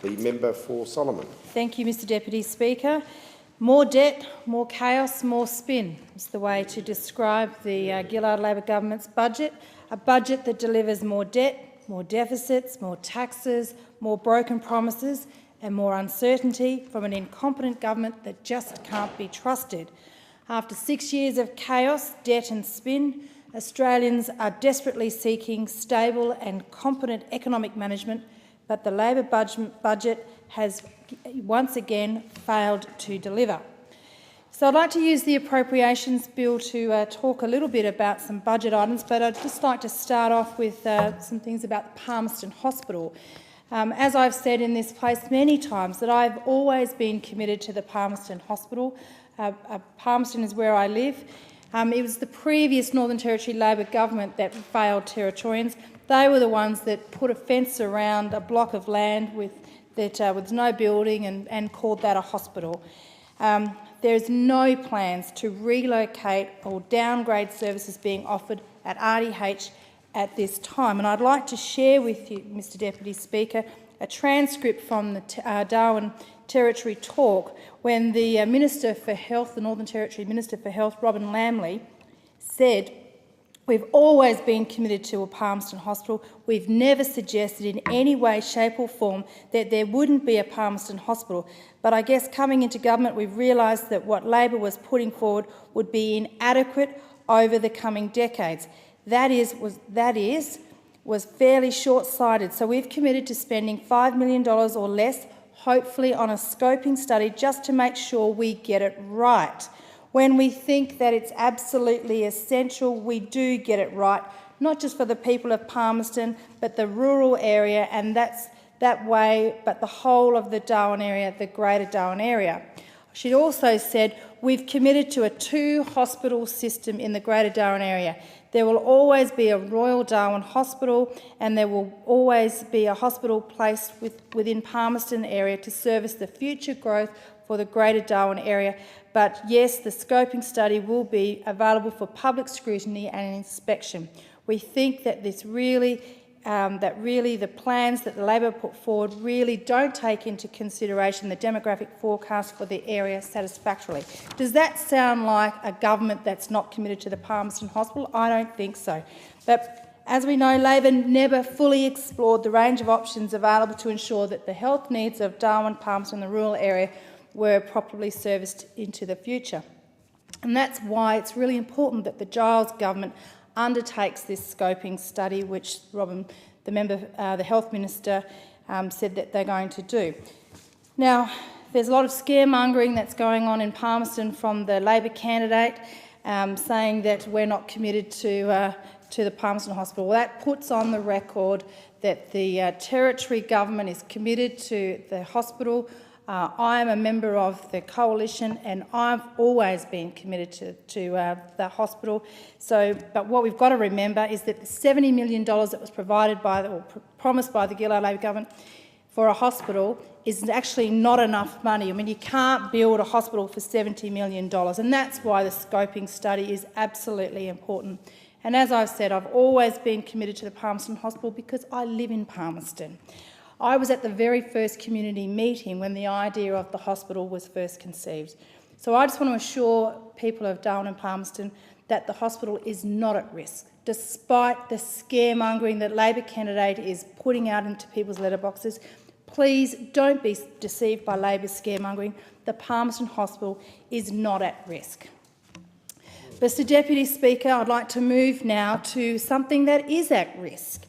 The member for Solomon. Thank you, Mr Deputy Speaker. More debt, more chaos, more spin is the way to describe the Gillard Labor government's budget, a budget that delivers more debt, more deficits, more taxes, more broken promises and more uncertainty from an incompetent government that just can't be trusted. After 6 years of chaos, debt and spin, Australians are desperately seeking stable and competent economic management, but the Labor budget has once again failed to deliver. So I'd like to use the Appropriations Bill to talk a little bit about some budget items, but I'd just like to start off with some things about the Palmerston Hospital. As I've said in this place many times, that I've always been committed to the Palmerston Hospital. Palmerston is where I live. It was the previous Northern Territory Labor government that failed Territorians. They were the ones that put a fence around a block of land with no building and called that a hospital. There's no plans to relocate or downgrade services being offered at RDH at this time. And I'd like to share with you, Mr Deputy Speaker, a transcript from the Darwin Territory talk when the Minister for Health, the Northern Territory Minister for Health, Robin Lamley, said, "We've always been committed to a Palmerston Hospital. We've never suggested in any way, shape or form that there wouldn't be a Palmerston Hospital. But I guess coming into government we've realised that what Labor was putting forward would be inadequate over the coming decades. That was fairly short-sighted. So we've committed to spending $5 million or less, hopefully on a scoping study, just to make sure we get it right. When we think that it's absolutely essential, we do get it right, not just for the people of Palmerston, but the rural area, and that way, but the whole of the Darwin area, the greater Darwin area." She also said, "We've committed to a 2-hospital system in the greater Darwin area. There will always be a Royal Darwin Hospital and there will always be a hospital placed within Palmerston area to service the future growth for the greater Darwin area. But yes, the scoping study will be available for public scrutiny and inspection. We think that the plans that the Labor put forward really don't take into consideration the demographic forecast for the area satisfactorily." Does that sound like a government that's not committed to the Palmerston Hospital? I don't think so. But as we know, Labor never fully explored the range of options available to ensure that the health needs of Darwin, Palmerston and the rural area were properly serviced into the future. And that's why it's really important that the Giles government undertakes this scoping study, which Robin, the Health Minister, said that they're going to do. Now, there's a lot of scaremongering that's going on in Palmerston from the Labor candidate, saying that we're not committed to the Palmerston Hospital. Well, that puts on the record that the Territory government is committed to the hospital. I am a member of the coalition and I've always been committed to the hospital. But what we've got to remember is that the $70 million that was provided promised by the Gillard Labor government for a hospital is actually not enough money. I mean, you can't build a hospital for $70 million, and that's why the scoping study is absolutely important. And as I've said, I've always been committed to the Palmerston Hospital because I live in Palmerston. I was at the very first community meeting when the idea of the hospital was first conceived. So I just want to assure people of Darwin and Palmerston that the hospital is not at risk, despite the scaremongering that Labor candidate is putting out into people's letterboxes. Please don't be deceived by Labor's scaremongering. The Palmerston Hospital is not at risk. Mr Deputy Speaker, I'd like to move now to something that is at risk.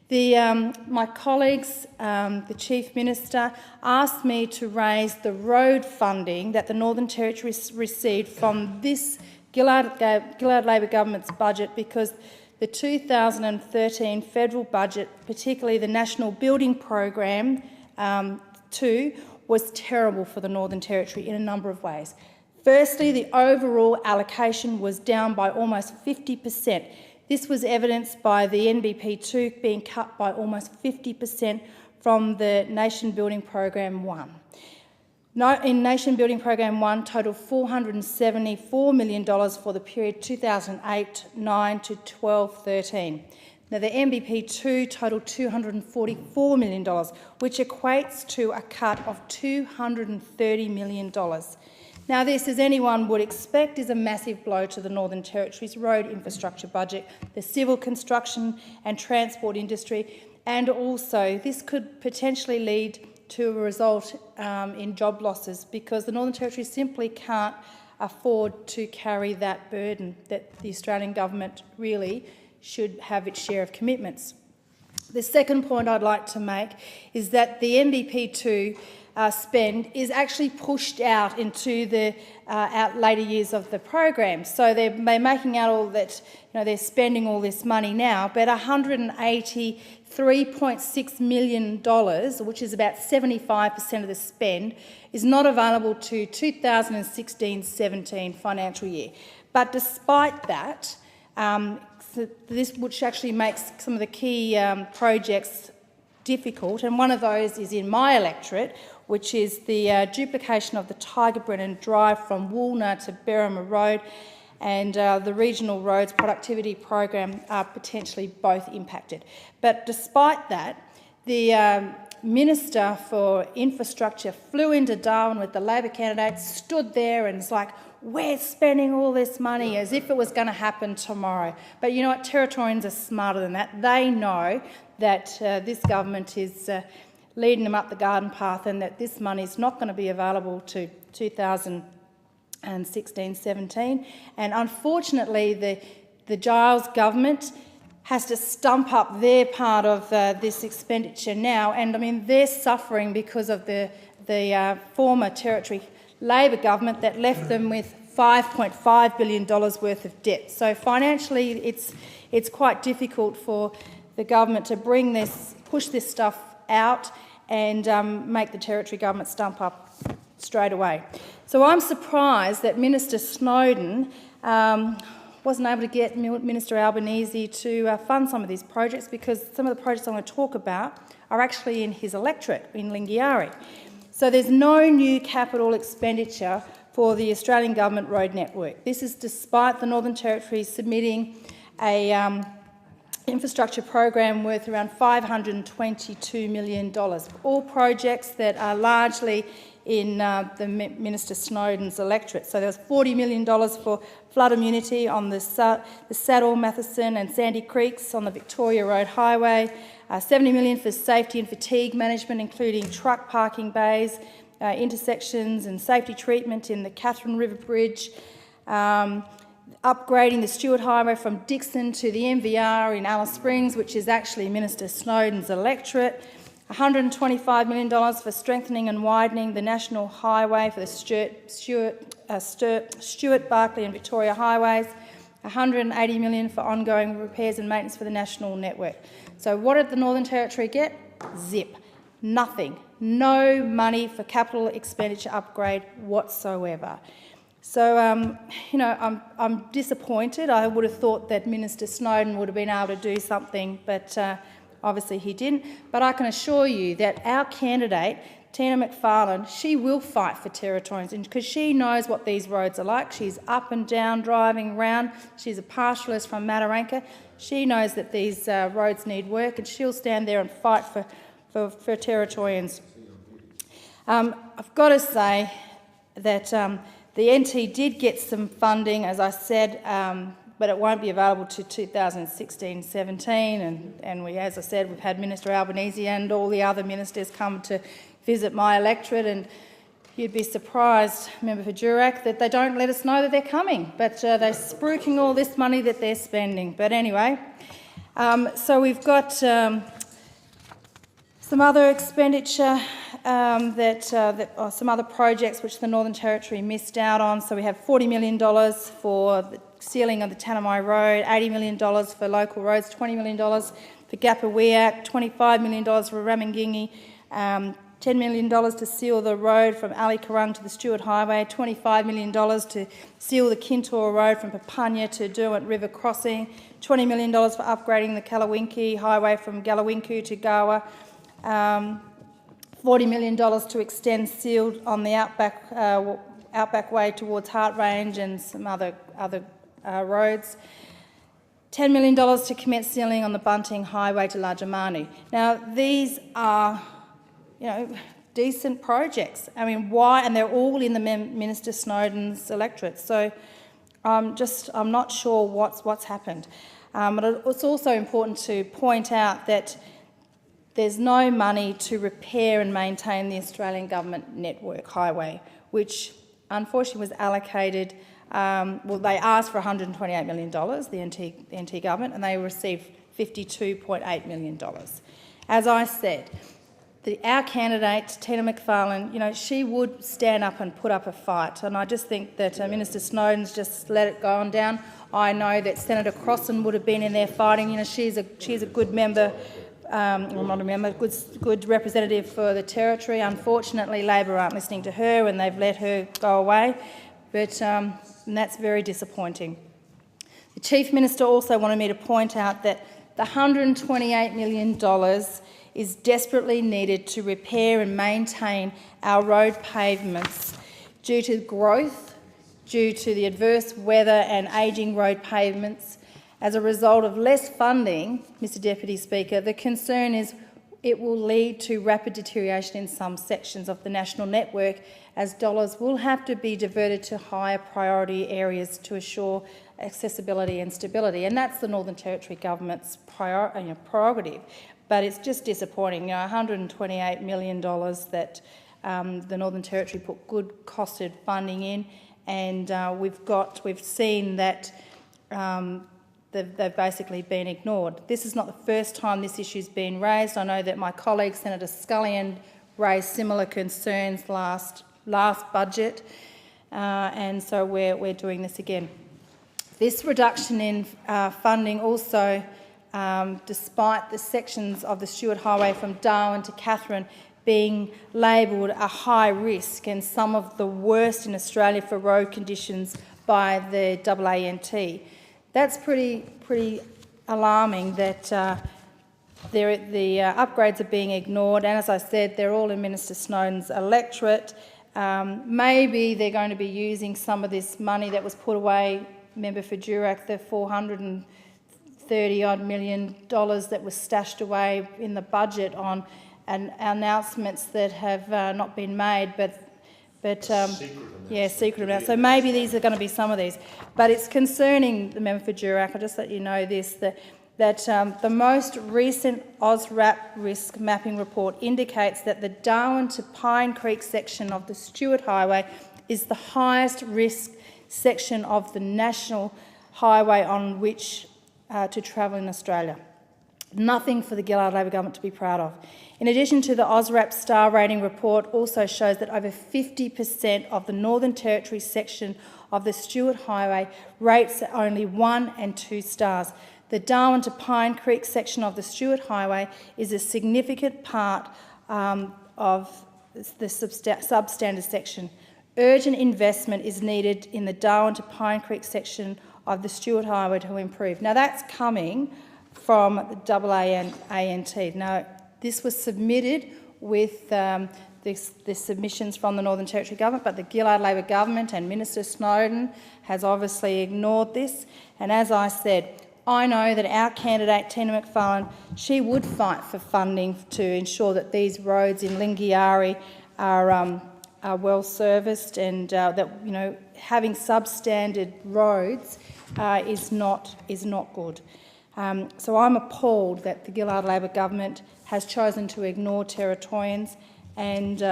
My colleagues, the Chief Minister, asked me to raise the road funding that the Northern Territory received from this Gillard Labor government's budget because the 2013 federal budget, particularly the National Building Program 2, was terrible for the Northern Territory in a number of ways. Firstly, the overall allocation was down by almost 50%. This was evidenced by the NBP2 being cut by almost 50% from the Nation Building Program 1. In Nation Building Program 1, total $474 million for the period 2008-9 to 12-13. Now, the MBP2 totaled $244 million, which equates to a cut of $230 million. Now, this, as anyone would expect, is a massive blow to the Northern Territory's road infrastructure budget, the civil construction and transport industry, and also this could potentially lead to a result in job losses, because the Northern Territory simply can't afford to carry that burden that the Australian government really should have its share of commitments. The second point I'd like to make is that the MBP2 spend is actually pushed out into the later years of the program. So they're making out all that, they're spending all this money now, but $183.6 million, which is about 75% of the spend, is not available to 2016-17 financial year. But despite that, this, which actually makes some of the key projects difficult, and one of those is in my electorate, which is the duplication of the Tiger Brennan Drive from Woolner to Berrima Road, and the Regional Roads Productivity Program are potentially both impacted. But despite that, the Minister for Infrastructure flew into Darwin with the Labor candidates, stood there and was like, we're spending all this money as if it was going to happen tomorrow. But you know what? Territorians are smarter than that. They know that this government is leading them up the garden path, and that this money is not going to be available to 2016-17. And unfortunately, the Giles government has to stump up their part of this expenditure now. And I mean, they're suffering because of the former Territory Labor government that left them with $5.5 billion worth of debt. So financially, it's quite difficult for the government to push this stuff out and make the Territory government stump up straight away. So I'm surprised that Minister Snowden wasn't able to get Minister Albanese to fund some of these projects, because some of the projects I'm going to talk about are actually in his electorate in Lingiari. So there's no new capital expenditure for the Australian government road network. This is despite the Northern Territory submitting a infrastructure program worth around $522 million, all projects that are largely in the Minister Snowden's electorate. So there was $40 million for flood immunity on the Saddle, Matheson and Sandy Creeks on the Victoria Road Highway, $70 million for safety and fatigue management, including truck parking bays, intersections and safety treatment in the Catherine River Bridge, upgrading the Stewart Highway from Dixon to the MVR in Alice Springs, which is actually Minister Snowden's electorate, $125 million for strengthening and widening the National Highway for the Stewart, Barclay and Victoria Highways, $180 million for ongoing repairs and maintenance for the national network. So what did the Northern Territory get? Zip. Nothing. No money for capital expenditure upgrade whatsoever. So, I'm disappointed. I would have thought that Minister Snowden would have been able to do something, but obviously he didn't. But I can assure you that our candidate, Tina McFarlane, she will fight for Territorians, because she knows what these roads are like. She's up and down driving around. She's a pastoralist from Mataranka. She knows that these roads need work, and she'll stand there and fight for Territorians. I've got to say that the NT did get some funding, as I said, but it won't be available to 2016-17. And we, as I said, we've had Minister Albanese and all the other ministers come to visit my electorate, and you'd be surprised, Member for Durack, that they don't let us know that they're coming, but they're spruiking all this money that they're spending. But anyway, so we've got some other expenditure some other projects which the Northern Territory missed out on. So we have $40 million for the sealing of the Tanami Road, $80 million for local roads, $20 million for Gappa-Weack, $25 million for Ramingingi, $10 million to seal the road from Ali Karung to the Stewart Highway, $25 million to seal the Kintor Road from Papunya to Derwent River Crossing, $20 million for upgrading the Kalawinki Highway from Galawinku to Gawa, $40 million to extend sealed on the Outback Way towards Hart Range and some other roads. $10 million to commence sealing on the Bunting Highway to Larjamani. Now, these are, decent projects. I mean, why? And they're all in the Minister Snowden's electorate. So I'm not sure what's happened. But it's also important to point out that there's no money to repair and maintain the Australian government network highway, which unfortunately was allocated. They asked for $128 million, the NT government, and they received $52.8 million. As I said, our candidate, Tina McFarlane, she would stand up and put up a fight, and I just think that Minister Snowden's just let it go on down. I know that Senator Crossan would have been in there fighting. She's a good member, not a member, good representative for the Territory. Unfortunately, Labor aren't listening to her and they've let her go away, but and that's very disappointing. The Chief Minister also wanted me to point out that the $128 million is desperately needed to repair and maintain our road pavements due to growth, due to the adverse weather and ageing road pavements. As a result of less funding, Mr Deputy Speaker, the concern is it will lead to rapid deterioration in some sections of the national network, as dollars will have to be diverted to higher priority areas to assure accessibility and stability. And that's the Northern Territory Government's prerogative. But it's just disappointing, $128 million that the Northern Territory put good costed funding in, and we've seen that they've basically been ignored. This is not the first time this issue's been raised. I know that my colleague Senator Scullion raised similar concerns last budget, and so we're doing this again. This reduction in funding also, despite the sections of the Stuart Highway from Darwin to Katherine being labelled a high risk and some of the worst in Australia for road conditions by the AANT. That's pretty alarming that the upgrades are being ignored, and as I said, they're all in Minister Snowden's electorate. Maybe they're going to be using some of this money that was put away, member for Durack, the $430-odd million that was stashed away in the budget on announcements that have not been made, but secret announcements. So maybe these are going to be some of these. But it's concerning, the member for Durack, I'll just let you know this, that the most recent OSRAP risk mapping report indicates that the Darwin to Pine Creek section of the Stuart Highway is the highest risk section of the national highway on which to travel in Australia. Nothing for the Gillard Labor government to be proud of. In addition to the OSRAP star rating report also shows that over 50% of the Northern Territory section of the Stuart Highway rates at only 1 and 2 stars. The Darwin to Pine Creek section of the Stuart Highway is a significant part of the substandard section. Urgent investment is needed in the Darwin to Pine Creek section of the Stuart Highway to improve. Now that's coming from the AANT. Now this was submitted with the submissions from the Northern Territory Government, but the Gillard Labor Government and Minister Snowden has obviously ignored this. And as I said, I know that our candidate, Tina McFarlane, she would fight for funding to ensure that these roads in Lingiari are well serviced, and that having substandard roads is not good. So I'm appalled that the Gillard Labor government has chosen to ignore Territorians, and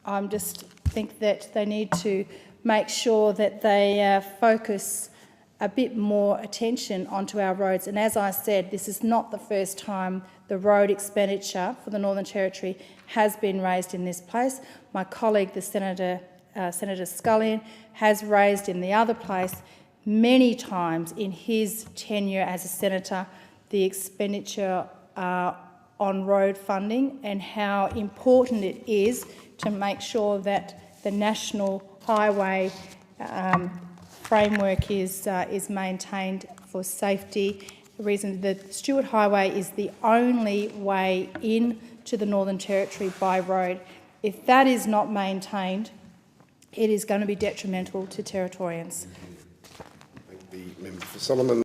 I just think that they need to make sure that they focus a bit more attention onto our roads. And as I said, this is not the first time the road expenditure for the Northern Territory has been raised in this place. My colleague, the Senator Scullion, has raised in the other place many times in his tenure as a senator the expenditure on road funding and how important it is to make sure that the national highway framework is maintained for safety. The reason the Stuart Highway is the only way in to the Northern Territory by road. If that is not maintained, it is going to be detrimental to Territorians. Thank the member for Solomon.